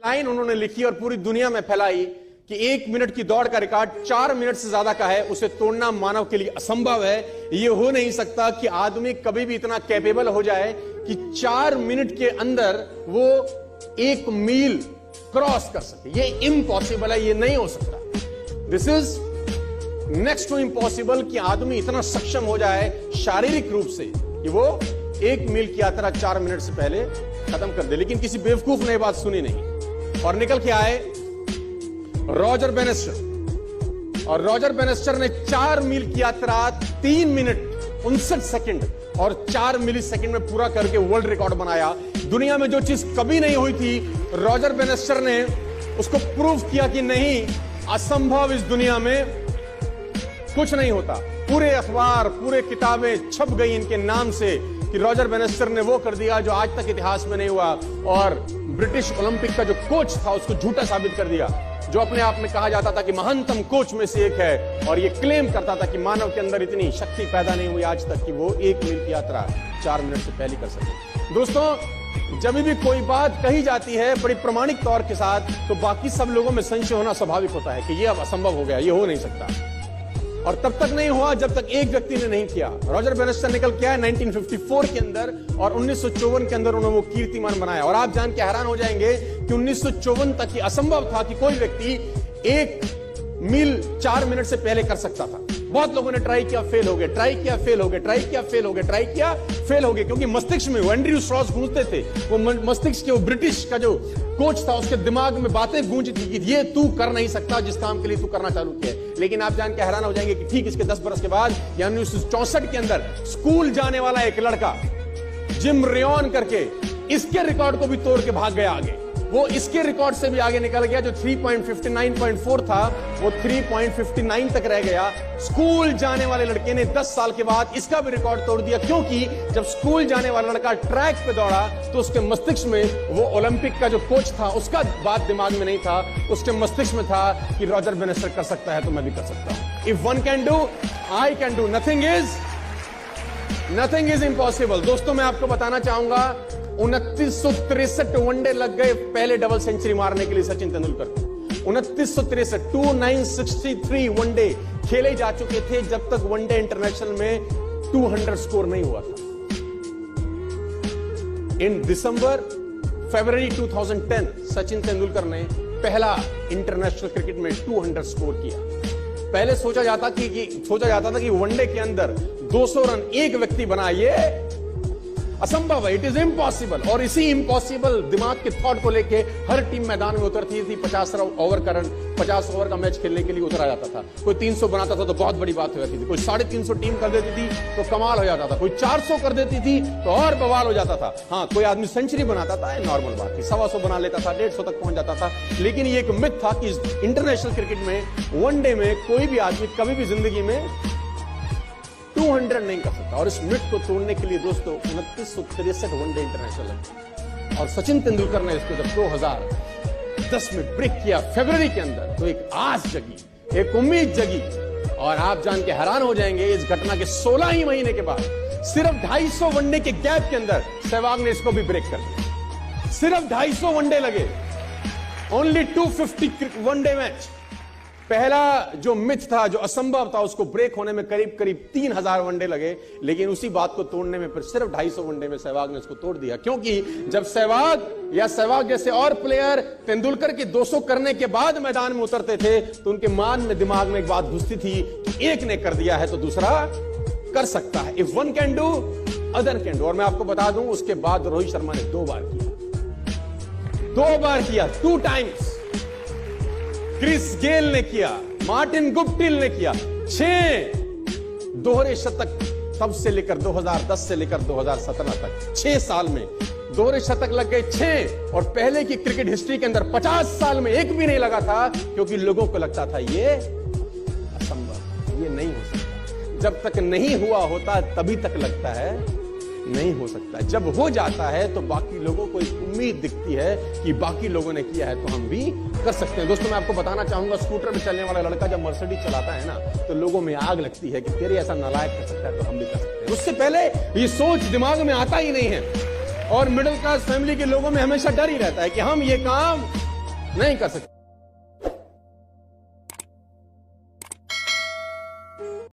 Line उन्होंने लिखी और पूरी दुनिया में फैलाई कि 1 मिनट की दौड़ का रिकॉर्ड 4 मिनट से ज्यादा का है, उसे तोड़ना मानव के लिए असंभव है। यह हो नहीं सकता कि आदमी कभी भी इतना कैपेबल हो जाए कि 4 मिनट के अंदर वो 1 मील क्रॉस कर सके। ये इम्पॉसिबल है, ये नहीं हो सकता। This is next to impossible कि आदमी इतना सक्षम हो जाए शारीरिक रूप से कि वो 1 मील की यात्रा 4 मिनट से पहले खत्म कर दे। लेकिन किसी बेवकूफ ने बात सुनी नहीं और निकल के आए रॉजर बेनेस्टर। और रॉजर बेनेस्टर ने 4 मील की यात्रा 3 मिनट 59 सेकंड और 4 मिली सेकंड में पूरा करके वर्ल्ड रिकॉर्ड बनाया। दुनिया में जो चीज कभी नहीं हुई थी, रॉजर बेनेस्टर ने उसको प्रूव किया कि नहीं, असंभव इस दुनिया में कुछ नहीं होता। पूरे अखबार, पूरे किताबें छप गई इनके नाम से कि रॉजर बेनेस्टर ने वो कर दिया जो आज तक इतिहास में नहीं हुआ। और ब्रिटिश ओलंपिक का जो कोच था उसको झूठा साबित कर दिया, जो अपने आप में कहा जाता था कि महानतम कोच में से एक है, और ये क्लेम करता था कि मानव के अंदर इतनी शक्ति पैदा नहीं हुई आज तक कि वो 1 मील की यात्रा 4 मिनट से पहले कर सके। दोस्तों, जब भी कोई बात कही जाती है बड़ी प्रमाणिक तौर के साथ, तो बाकी सब लोगों में संशय होना स्वाभाविक होता है कि ये अब असंभव हो गया, ये हो नहीं सकता। और तब तक नहीं हुआ जब तक एक व्यक्ति ने नहीं किया। रॉजर बेनेस्टर निकल के आया 1954 के अंदर और 1954 के अंदर उन्होंने वो कीर्तिमान बनाया। और आप जान के हैरान हो जाएंगे कि 1954 तक ये असंभव था कि कोई व्यक्ति 1 मील 4 मिनट से पहले कर सकता था। बहुत लोगों ने ट्राई किया, फेल हो गए, ट्राई किया, फेल हो गए, ट्राई किया, फेल हो गए, ट्राई किया, फेल हो गए, क्योंकि मस्तिष्क में एंड्रयू स्ट्रॉस गूंजते थे। वो मस्तिष्क के वो ब्रिटिश का जो कोच था उसके दिमाग में बातें गूंजती थी कि ये तू कर नहीं सकता जिस काम के लिए तू करना चालू किया। लेकिन आप जान के हैरान हो जाएंगे कि ठीक इसके 10 बरस के बाद यानी 1964 के अंदर स्कूल जाने वाला एक लड़का जिम रेयन करके इसके रिकॉर्ड को भी तोड़ के भाग गया आगे। वो इसके रिकॉर्ड से भी आगे निकल गया, जो 3.59.4 था वो 3.59 तक रह गया। स्कूल जाने वाले लड़के ने 10 साल के बाद इसका भी रिकॉर्ड तोड़ दिया, क्योंकि जब स्कूल जाने वाला लड़का ट्रैक पे दौड़ा तो उसके मस्तिष्क में वो ओलंपिक का जो कोच था उसका बात दिमाग में नहीं था, उसके मस्तिष्क में था कि रॉजर बेनेस्टर कर सकता है तो मैं भी कर सकता हूं। If one can do, I can do. Nothing is impossible. दोस्तों, मैं आपको बताना चाहूंगा 2963 वनडे लग गए पहले डबल सेंचुरी मारने के लिए सचिन तेंदुलकर को। 2963 2963 वनडे खेले जा चुके थे जब तक वनडे इंटरनेशनल में 200 स्कोर नहीं हुआ था। इन फरवरी 2010 सचिन तेंदुलकर ने पहला इंटरनेशनल क्रिकेट में 200 स्कोर किया। पहले सोचा जाता था कि वनडे के अंदर 200 रन एक व्यक्ति बनाए, ये असंभव है, इट इज इम्पॉसिबल। और इसी इम्पॉसिबल दिमाग के थॉट को लेके हर टीम मैदान में उतरती थी। 50 ओवर का रन, 50 ओवर का मैच खेलने के लिए उतरा जाता था। कोई 300 बनाता था तो बहुत बड़ी बात हो जाती थी, कोई 350 टीम कर देती थी तो कमाल हो जाता था, कोई 400 कर देती थी तो और बवाल हो जाता था। हाँ, कोई आदमी सेंचुरी बनाता था, नॉर्मल बात थी, 125 बना लेता था, 150 तक पहुंच जाता था। लेकिन ये एक मिथ था कि इंटरनेशनल क्रिकेट में वनडे में कोई भी आदमी कभी भी जिंदगी में 200 नहीं कर सकता। और इस मिथ को तोड़ने के लिए दोस्तों 2963 वनडे इंटरनेशनल है। और सचिन तेंदुलकर ने इसको जब 2010 में ब्रेक किया फरवरी के अंदर, तो एक आस जगी, एक उम्मीद जगी। और आप जान के हैरान हो जाएंगे, इस घटना के 16 ही महीने के बाद, सिर्फ 250 वनडे के गैप के अंदर सहवाग ने इसको भी ब्रेक कर दिया। सिर्फ 250 वनडे लगे, ओनली 250 वनडे मैच। पहला जो मिथ था, जो असंभव था, उसको ब्रेक होने में करीब 3000 वनडे लगे। लेकिन उसी बात को तोड़ने में फिर सिर्फ 250 वनडे में सहवाग ने उसको तोड़ दिया। क्योंकि जब सहवाग जैसे और प्लेयर तेंदुलकर के 200 करने के बाद मैदान में उतरते थे तो उनके मान में, दिमाग में एक बात घुसती थी कि एक ने कर दिया है तो दूसरा कर सकता है। If one can do, other can do. और मैं आपको बता दूं, उसके बाद रोहित शर्मा ने 2 बार किया, 2 टाइम्स। क्रिस गेल ने किया, मार्टिन गुप्टिल ने किया, 6 दोहरे शतक तब से लेकर 2010 से लेकर 2017 तक 6 साल में दोहरे शतक लग गए 6। और पहले की क्रिकेट हिस्ट्री के अंदर 50 साल में एक भी नहीं लगा था, क्योंकि लोगों को लगता था ये असंभव, ये नहीं हो सकता। जब तक नहीं हुआ होता तभी तक लगता है नहीं हो सकता। जब हो जाता है तो बाकी लोगों को एक उम्मीद दिखती है कि बाकी लोगों ने किया है तो हम भी कर सकते हैं। दोस्तों, मैं आपको बताना चाहूंगा, स्कूटर पे चलने वाला लड़का जब मर्सिडीज चलाता है ना, तो लोगों में आग लगती है कि तेरे ऐसा नालायक कर सकता है तो हम भी कर सकते हैं। उससे पहले ये सोच दिमाग में आता ही नहीं है। और मिडिल क्लास फैमिली के लोगों में हमेशा डर ही रहता है कि हम ये काम नहीं कर सकते।